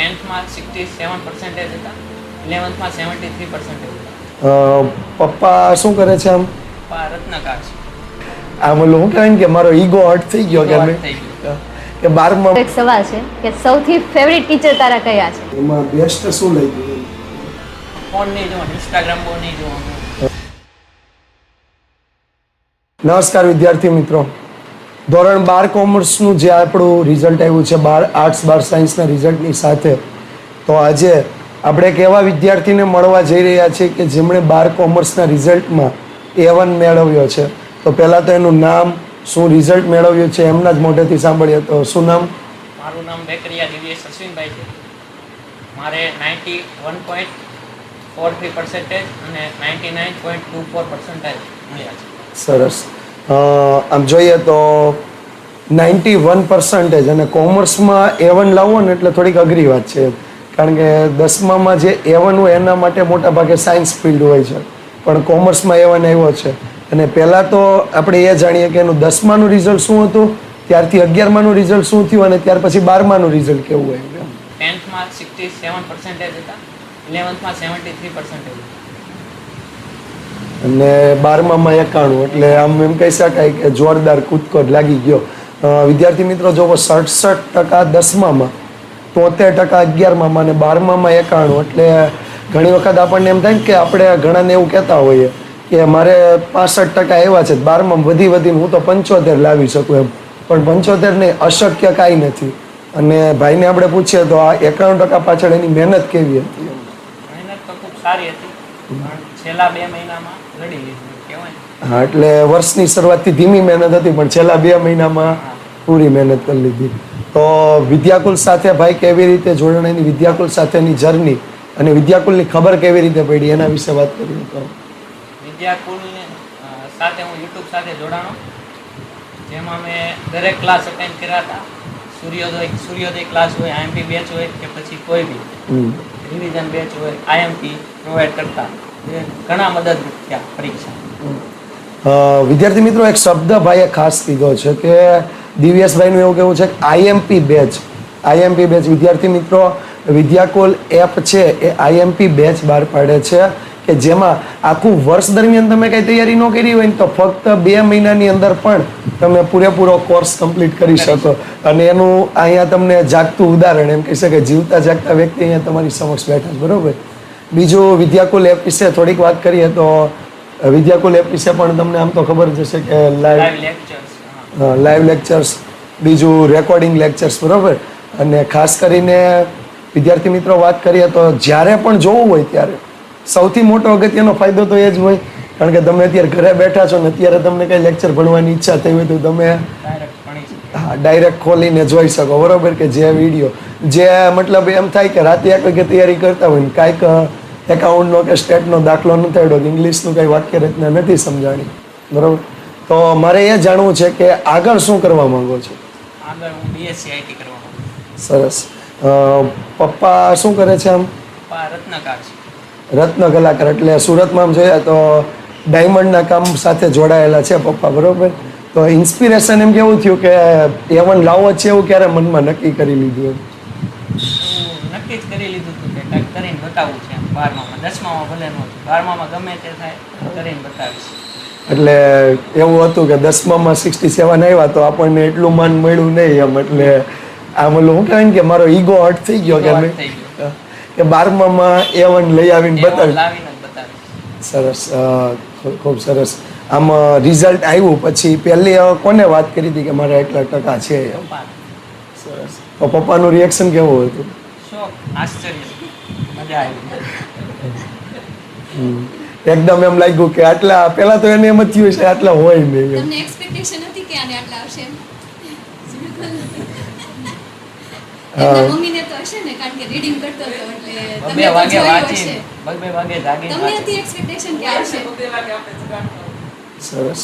10th માં 67% હતા, 11th માં 73% હતા. પપ્પા શું કરે છે આમ? પપ્પા રત્નકાર છે. આમ ઓલું હું કહેવાય ને કે મારો ઈગો હર્ટ થઈ ગયો કે Ego hurt થઈ ગયું. કે 12માં એક સવાલ છે કે સૌથી ફેવરિટ ટીચર તારા કયા છે? એમાં બેસ્ટ શું લાગ્યું? ફોન નહીં જોવાનું, ઇન્સ્ટાગ્રામ બહુ નહીં જોવાનું. નમસ્કાર વિદ્યાર્થી મિત્રો, ધોરણ 12 કોમર્સનું જે આપણું રિઝલ્ટ આવ્યું છે, 12 આર્ટ્સ 12 સાયન્સના રિઝલ્ટની સાથે, તો આજે આપણે એક એવા વિદ્યાર્થીને મળવા જઈ રહ્યા છીએ કે જેમણે 12 કોમર્સના રિઝલ્ટમાં A1 મેળવ્યો છે. તો પહેલાં તો એનું નામ, શું રિઝલ્ટ મેળવ્યું છે એમના જ મોઢેથી સાંભળીએ. તો શું નામ? મારું નામ બેકરિયા દિવ્યેશ અશ્વિનભાઈ છે. મારે 91.43% અને 99.24% મળ્યા છે. સરસ. આમ જોઈએ તો 91% અને કોમર્સમાં A1 લાવવો ને એટલે થોડીક અઘરી વાત છે, કારણ કે 10મામાં જે A1 હોય એના માટે મોટા ભાગે સાયન્સ ફિલ્ડ હોય છે, પણ કોમર્સમાં A1 આવ્યો છે. અને પહેલાં તો આપણે એ જાણીએ કે એનું 10માનું રિઝલ્ટ શું હતું, ત્યારથી 11માનું રિઝલ્ટ શું થયું અને ત્યાર પછી 12માનું રિઝલ્ટ કેવું આવ્યું? 10th માં 67% હતા, 11th માં 73% હતા. અને 12મામાં 91, એટલે આમ એમ કહી શકાય કે જોરદાર કૂદકો જ લાગી ગયો. વિદ્યાર્થી મિત્રો, જો 67% 10મામાં, 73% 11મામાં અને 12મામાં 91, એટલે ઘણી વખત આપણને એમ થાય કે આપણે ઘણાને એવું કહેતા હોઈએ કે મારે 65% આવ્યા છે, 12માં વધીને હું તો 75 લાવી શકું એમ, પણ 75 નહીં, અશક્ય કાંઈ નથી. અને ભાઈને આપણે પૂછીએ તો આ 91% પાછળ એની મહેનત કેવી હતી? મહેનત તો ખૂબ સારી હતી, પણ છેલ્લા 2 મહિનામાં લડી લીધું કહેવાય. હા, એટલે વર્ષની શરૂઆતથી ધીમી મહેનત હતી, પણ છેલ્લા 2 મહિનામાં પૂરી મહેનત કરી લીધી. તો વિદ્યાકુલ સાથે ભાઈ કેવી રીતે જોડાણ, એની વિદ્યાકુલ સાથેની જર્ની અને વિદ્યાકુલની ખબર કેવી રીતે પડી એના વિશે વાત કરીએ તો વિદ્યાકુલ સાથે હું યુટ્યુબ સાથે જોડાણો, જેમાં મેં દરેક ક્લાસ અટેન્ડ કર્યા હતા. સૂર્યોદય ક્લાસ હોય, આઈએમપી બેચ હોય કે પછી કોઈ બી રિવિઝન બેચ હોય, આઈએમપી પ્રોવાઈડ કરતા, જે ઘણા મદદરૂપ થયા પરીક્ષા. વિદ્યાર્થી મિત્રો, એક શબ્દ ભાઈએ ખાસ કીધો છે કે દિવ્યેશભાઈનું એવું કહેવું છે કે આઈએમપી બેચ. વિદ્યાર્થી મિત્રો, વિદ્યાકુલ એપ છે એ આઈએમપી બેચ બહાર પાડે છે કે જેમાં આખું વર્ષ દરમિયાન તમે કંઈ તૈયારી ન કરી હોય ને તો ફક્ત 2 મહિનાની અંદર પણ તમે પૂરેપૂરો કોર્સ કમ્પ્લીટ કરી શકો. અને એનું અહીંયા તમને જાગતું ઉદાહરણ, એમ કહી શકાય જીવતા જાગતા વ્યક્તિ અહીંયા તમારી સમક્ષ બેઠા છે, બરોબર. બીજું, વિદ્યાકુલ એપ વિશે થોડીક વાત કરીએ તો વિદ્યાકુલ એપ વિશે પણ તમને આમ તો ખબર જ હશે કે લાઈવ લેક્ચર્સ, બીજું રેકોર્ડિંગ લેક્ચર્સ, બરોબર. અને ખાસ કરીને વિદ્યાર્થી મિત્રો વાત કરીએ તો જ્યારે પણ જોવું હોય ત્યારે સૌથી મોટો અગત્યનો ફાયદો તો એ જ હોય, કારણ કે તમે અત્યારે ઘરે બેઠા છો ને અત્યારે તમને કંઈ લેક્ચર ભણવાની ઈચ્છા થઈ હોય તો તમે ડાયરેક્ટ ખોલીને જોઈ શકો, બરોબર. કે જે વિડીયો, જે મતલબ એમ થાય કે રાતે 1 વાગે તૈયારી કરતા હોય ને કાંઈક એકાઉન્ટનો કે સ્ટેટનો દાખલો નથી આવ્યો, ઇંગ્લિશનું કંઈ વાક્ય રચના નથી સમજાણી, બરોબર. તો મારે એ જાણવું છે કે આગળ શું કરવા માંગો છો? આગળ હું બીએસસી આઈટી કરવા માંગુ છું. સરસ. પપ્પા શું કરે છે આમ? પપ્પા રત્નકાર છે. રત્ન કલાકાર, એટલે સુરતમાં આમ જોઈએ તો ડાયમંડના કામ સાથે જોડાયેલા છે પપ્પા, બરોબર. તો ઇન્સ્પિરેશન એમ કેવું થયું કે A1 લાવવો છે એવું ક્યારે મનમાં નક્કી કરી લીધું એમ? નક્કી જ કરી લીધું હતું કે કંઈક કરીને બતાવવું છે. 12મામાં, 10મામાં ભલે નહોતું, 12મામાં ગમે તે થાય કરીને બતાવીશ. એટલે એવું હતું કે 10મામાં 67 આવ્યા તો આપણને એટલું માન મળ્યું નહીં એમ, એટલે આમ ઓલું શું કહેવાય ને કે મારો ઈગો હર્ટ થઈ ગયો કે 12મામાં A1 લઈ આવીને બતાવી. સરસ, ખૂબ સરસ. આમ રિઝલ્ટ આવ્યું પછી પહેલી કોને વાત કરી હતી કે મારા એટલા ટકા છે એમ? સરસ. તો પપ્પાનું રિએક્શન કેવું હતું? શોક, આશ્ચર્ય, મજા આવી. એકદમ એમ લાગ્યું કે આટલા, પહેલા તો એને એમ જ થયું છે આટલા હોય નહીં એમ. તમને એક્સપેક્ટેશન હતી કે આને આટલા આવશે એમ? એમના મમ્મીને તો હશે ને, કારણ કે રીડિંગ કરતો હતો એટલે તમે 2 વાગે જોયું વાંચી, હશે. 2 વાગે જાગીને તમને હતી એક્સપેક્ટેશન કે આવશે? સરસ.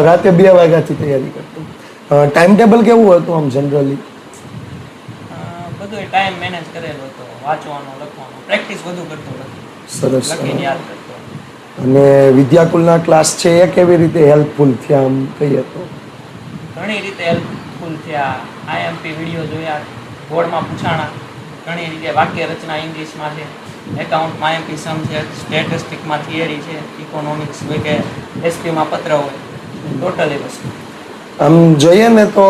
રાતે 2 વાગ્યાથી તૈયારી કરતો. ટાઈમ ટેબલ કેવું હતું આમ જનરલી? બધું ટાઈમ મેનેજ કરેલો હતો, વાંચવાનો, લખવાનો, પ્રેક્ટિસ બધું કરતો હતો. સરસ. લખીને યાદ કરતો. અને વિદ્યાકુલના ક્લાસ છે એ કેવી રીતે હેલ્પફુલ થયા આમ કહીએ તો? ઘણી રીતે હેલ્પફુલ થયા. આઈએમપી વિડીયો જોયા, બોર્ડમાં પૂછાણા, ઘણી રીતે વાક્ય રચના ઇંગ્લિશમાં છે, એકાઉન્ટમાં IMP સમ છે, સ્ટેટિસ્ટિકમાં થિયરી છે, ઇકોનોમિક્સ હોય કે એસપીમાં પત્ર હોય, ટોટલી વસ્તુ. આમ જોઈએ ને તો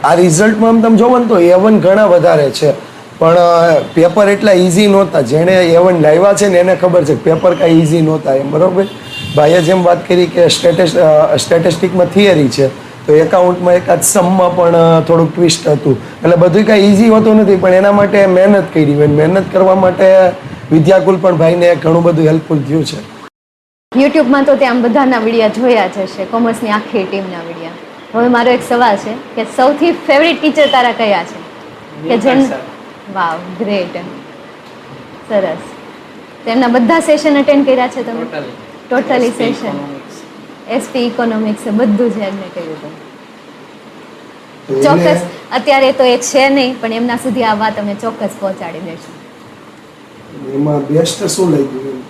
આ રિઝલ્ટમાં આમ તમે જોવો ને તો A1 ઘણા વધારે છે, પણ પેપર એટલા ઇઝી નહોતા. જેણે A1 લાવ્યા છે ને એને ખબર છે કે પેપર કાંઈ ઇઝી નહોતા એમ, બરાબર. ભાઈએ જેમ વાત કરી કે સ્ટેટિસ્ટિકમાં થિયરી છે, તો એકાઉન્ટમાં એકાદ સમમાં પણ થોડુંક ટ્વિસ્ટ હતું, એટલે બધું કાંઈ ઇઝી હોતું નથી. પણ એના માટે મહેનત કરી હોય, મહેનત કરવા માટે વિદ્યાકુલ પણ ભાઈને ઘણું બધું હેલ્પફુલ થયું છે. યુટ્યુબમાં તો ત્યાં બધાના વિડીયા જોયા જ હશે, કોમર્સની આખી ટીમના વિડીયા. હવે મારો એક સવાલ છે કે સૌથી ફેવરિટ ટીચર તારા કયા છે? કે જેમ વાવ, ગ્રેટ, સરસ. તેમના બધા સેશન અટેન્ડ કર્યા છે તમે? ટોટલી સેશન, એસપી ઇકોનોમિક્સ બધું જ એમને કર્યું હતું. ચોક્કસ અત્યારે તો એ છે નહીં, પણ એમના સુધી આ વાત અમે ચોક્કસ પહોંચાડી દઈશું. એમાં બેસ્ટ શું લાગ્યું?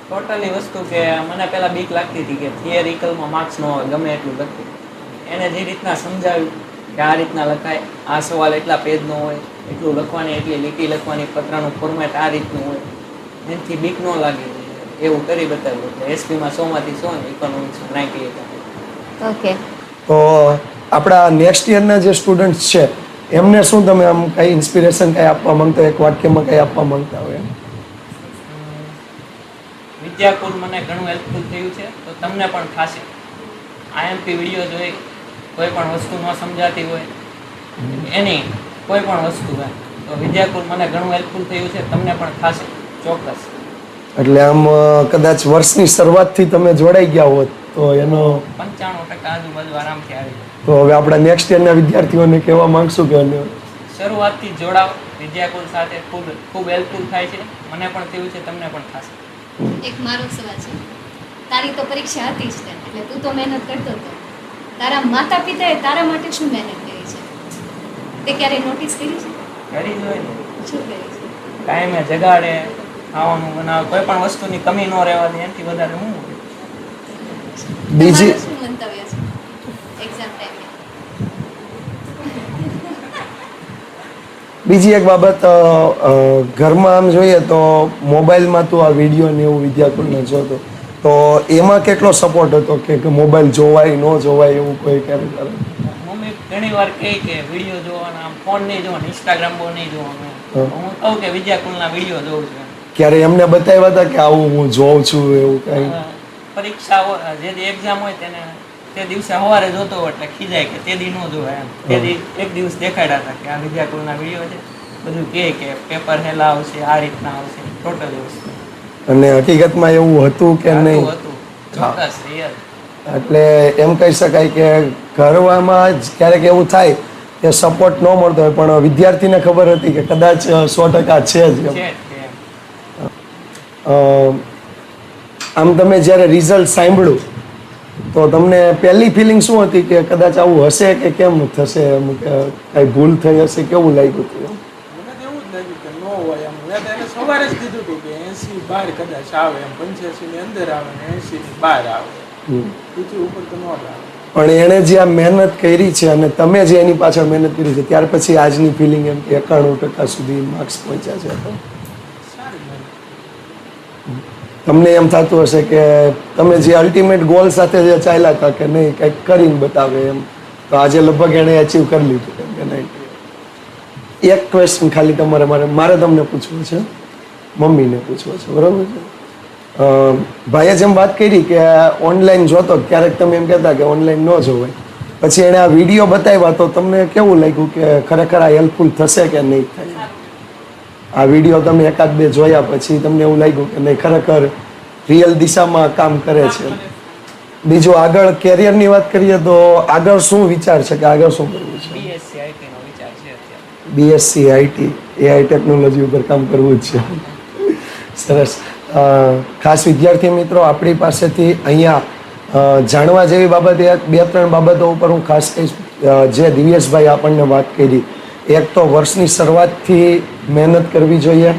ટોટલી વસ્તુ કે મને પહેલાં બીક લાગતી હતી કે થિયરિકલમાં માર્ક્સ ન હોય, ગમે એટલું લખતું. એને જે રીતના સમજાવ્યું કે આ રીતના લખાય, આ સવાલ એટલા પેજનો હોય, એટલું લખવાની, એટલી લીટી લખવાની, પત્રનું ફોર્મેટ આ રીતનું હોય, એનાથી બીક ન લાગી, એવું કરી બતાવ્યું. એટલે એસપીમાં 100માંથી 100 ને ઇકોનોમિક્સમાં 98. ઓકે, તો આપણા નેક્સ્ટ યરના જે સ્ટુડન્ટ્સ છે એમને શું તમે આમ કઈ ઇન્સ્પિરેશન કઈ આપવા માંગતા, એક વાક્યમાં કઈ આપવા માંગતા હોય? વિદ્યાકુલ મને ઘણું હેલ્પફુલ થયું છે, તો તમને પણ થશે. IMP વિડીયો જોઈ કોઈ પણ વસ્તુ ન સમજાતી હોય, એની કોઈ પણ વસ્તુ હોય, તો વિદ્યાકુલ મને ઘણું હેલ્પફુલ થયું છે, તમને પણ થશે ચોક્કસ. એટલે આમ કદાચ વર્ષની શરૂઆતથી તમે જોડાઈ ગયા હોત તો એનો 95% આજુબાજુ આરામથી આવી જાય. તો હવે આપણા નેક્સ્ટ યરના વિદ્યાર્થીઓને કહેવા માંગશું કે શરૂઆતથી જોડાવ વિદ્યાકુલ સાથે, ખૂબ ખૂબ હેલ્પફુલ થાય છે. મને પણ થયું છે, તમને પણ થશે. એક મારો સવાલ છે. તારી તો પરીક્ષા હતી જ તે, એટલે તું તો મહેનત કરતો હતો. તારા માતા પિતાએ તારા માટે શું મહેનત કરી છે? તે ક્યારેય નોટિસ કરી છે? કરી જોઈએ ને, શું કરી છે? ટાઈમે જગાડે, ખાવાનું બનાવે, કોઈ પણ વસ્તુની કમી ન રહેવા દે, એનાથી વધારે હું. બીજી તમારું શું મંતવ્ય છે એક્ઝામ ટાઈમે? બીજી એક બાબત, ઘરમાં આમ જોઈએ તો મોબાઈલમાં તું આ વિડીયો ને એવું વિદ્યાકુલને જોતો, તો એમાં કેટલો સપોર્ટ હતો કે મોબાઈલ જોવાય ન જોવાય એવું કોઈ ક્યારેક? મમ્મી ઘણી વાર કહે કે વિડીયો જોવાના, આમ ફોન નહીં જોવાનો, ઇન્સ્ટાગ્રામ બહુ નહીં જોવાનું. હું કહું કે વિદ્યાકુલના વિડીયો જોઉં છું. ક્યારે એમને બતાવ્યા હતા કે આવું હું જોઉં છું એવું કઈ? પરીક્ષા જે એક્ઝામ હોય તેને તે દિવસે સવારે જોતો એટલે ખીજાય કે તે દી ન જોવાય એમ. તે દી એક દિવસ દેખાડ્યા હતા કે આ વિદ્યાકુલના વિડીયો છે, બધું કહે કે પેપર હેલા આવશે, આ રીતના આવશે, ટોટલી વસ્તુ. અને હકીકતમાં એવું હતું કે નહીં? હતું, ચોક્કસ, રિયલ. એટલે એમ કહી શકાય કે ઘરમાં જ ક્યારેક એવું થાય કે સપોર્ટ ન મળતો હોય, પણ વિદ્યાર્થીને ખબર હતી કે કદાચ 100% છે જ એમ. છે જ કે એમ. આમ તમે જ્યારે રિઝલ્ટ સાંભળ્યું તો તમને પહેલી ફિલિંગ શું હતી કે કદાચ આવું હશે કે કેમ થશે, એમ કે કઈ ભૂલ થઈ હશે, કેવું લાગ્યું હતું? મને તો એવું જ લાગ્યું કે ન હોય એમ. મેં તો એને સવારે જ કીધું હતું કે 80 બહાર કદાચ આવે એમ, 85 ની અંદર આવે ને 80 ની બહાર આવે, બીજી ઉપર તો ન આવે. પણ એણે જે આ મહેનત કરી છે અને તમે જે એની પાછળ મહેનત કરી છે, ત્યાર પછી આજની ફિલિંગ એમ કે 91% સુધી માર્ક્સ પહોંચ્યા છે, તો સારી મહેનત. તમને એમ થતું હશે કે તમે જે અલ્ટિમેટ ગોલ સાથે જે ચાલ્યા હતા કે નહીં કંઈક કરીને બતાવે એમ, તો આજે લગભગ એણે અચીવ કરી લીધું કેમ કે નહીં? એક ક્વેશ્ચન ખાલી તમારે મારે તમને પૂછવું છે, મમ્મીને પૂછવો છે, બરાબર છે? ભાઈએ જેમ વાત કરી કે ઓનલાઈન જોતો, ક્યારેક તમે એમ કહેતા કે ઓનલાઈન ન જોવાય, પછી એણે આ વિડીયો બતાવ્યા તો તમને કેવું લાગ્યું કે ખરેખર આ હેલ્પફુલ થશે કે નહીં થાય? આ વિડીયો તમે એકાદ બે જોયા પછી તમને એવું લાગ્યું કે નહીં ખરેખર રિયલ દિશામાં કામ કરે છે? બીજું આગળ કેરિયરની વાત કરીએ તો આગળ શું વિચાર છે કે આગળ શું કરવું છે? BSc IT નો વિચાર છે અત્યારે. BSc IT, AI ટેકનોલોજી ઉપર કામ કરવું જ છે. સરસ. ખાસ વિદ્યાર્થી મિત્રો, આપણી પાસેથી અહીંયા જાણવા જેવી બાબત બે ત્રણ બાબતો ઉપર હું ખાસ કહીશ. જે દિવ્યેશભાઈ આપણને વાત કરી, એક તો વર્ષની શરૂઆતથી મહેનત કરવી જોઈએ,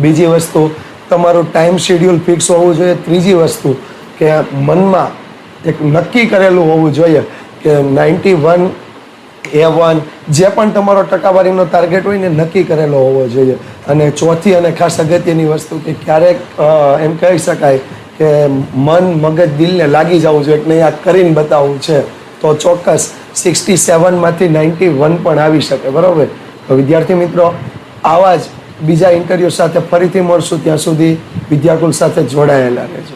બીજી વસ્તુ તમારું ટાઈમ શેડ્યુલ ફિક્સ હોવું જોઈએ, ત્રીજી વસ્તુ કે મનમાં એક નક્કી કરેલું હોવું જોઈએ કે 91 A1 જે પણ તમારો ટકાવારીનો ટાર્ગેટ હોય ને નક્કી કરેલો હોવો જોઈએ. અને ચોથી અને ખાસ અગત્યની વસ્તુ કે ક્યારેક એમ કહી શકાય કે મન મગજ દિલને લાગી જવું જોઈએ કે નહીં આ કરીને બતાવવું છે તો ચોક્કસ 67માંથી 91 પણ આવી શકે. બરાબર. તો વિદ્યાર્થી મિત્રો આવા જ બીજા ઇન્ટરવ્યૂ સાથે ફરીથી મળશું. ત્યાં સુધી વિદ્યાકુલ સાથે જોડાયેલા રહેજો.